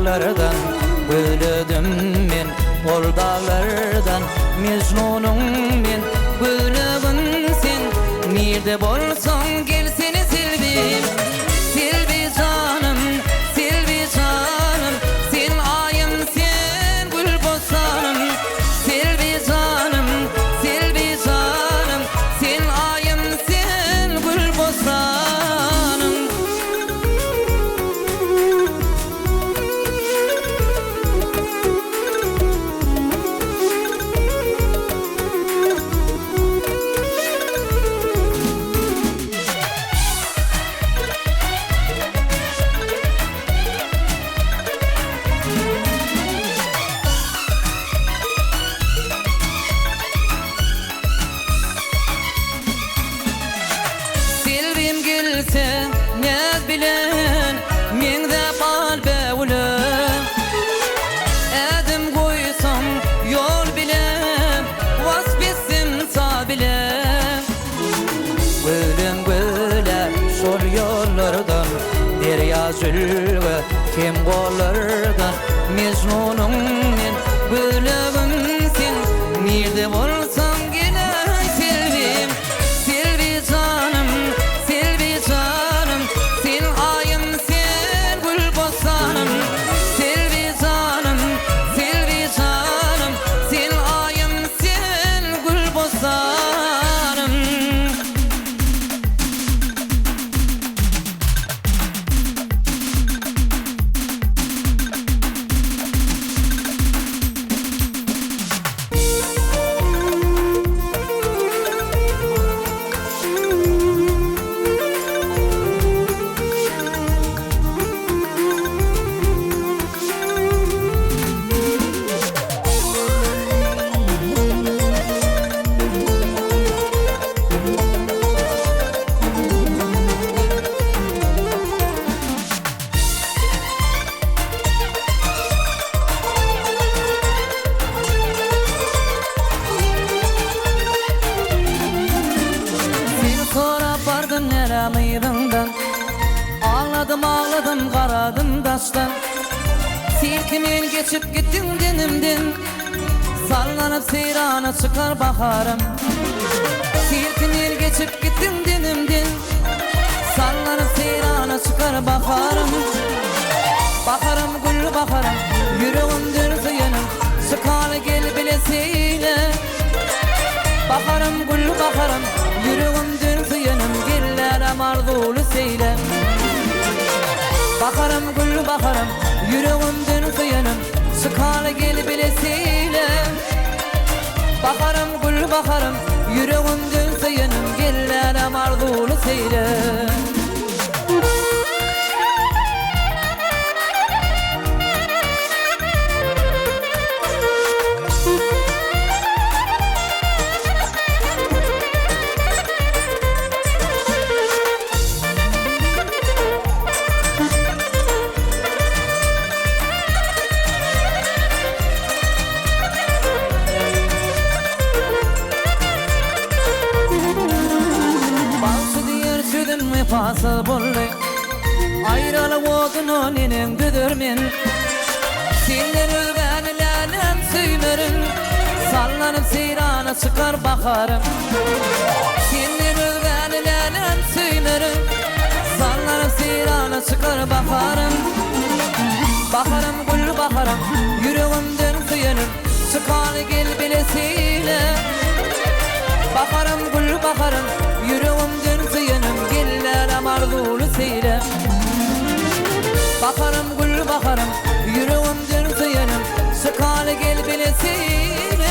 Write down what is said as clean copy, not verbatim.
dağlardan Gülüdüm men ol dağlardan Mecnunum men gülübün sen Nerede bolsan gel seni silbim Silbi canım, silbi canım Sen ayım sen gül bostanım Silbi canım, silbi canım Sen ayım sen gül bostanım Silbim gelse nez bilen Mende kalbe ulem Edim koysam yol bilem Vasbetsim sağ bilem Gülüm güle şol yollardan Derya zülgü kim kollardan Mecnunum men gülübüm sen Nerede bolsam gele silbim Silbi canım, silbi canım Sen ayım sen gül bostanım Silbi canım, silbi canım Sen ayım sen gül bostanım Vardım neramıyımdan Ağladım ağladım karadım taştan Silkimin geçip gittim denimden Sallanıp seyrana çıkar baharım Silkimin geçip gittim denimden Sallanıp seyrana çıkar baharım Bakarım gül bakarım Yüreğim dönüzü yanım Çıkar gel bilesiyle Bakarım gül bakarım Yüreğim dönüzü yanım Gillere marzulu seyle Bakarım gül bakarım Yüreğim dönüzü yanım Çıkar gel bilesiyle Bakarım gül bakarım Yüreğim dönüzü yanım Gillere marzulu seyle Fasıl buldu Ayrılık oğdunu ninin düdürmen Senden ölganilenem süymürüm Sallanıp seyrana çıkar bakarım Senden ölganilenem süymürüm Sallanıp seyrana çıkar bakarım Bakarım gül bakarım Yüreğimden suyunum Çıkar gel bilesiyle Bakarım gül bakarım Yüreğimden suyunum Gillere marzulu seyle Bakarım gül bakarım Yüreğimden suyunum Çıkar gel bilesiyle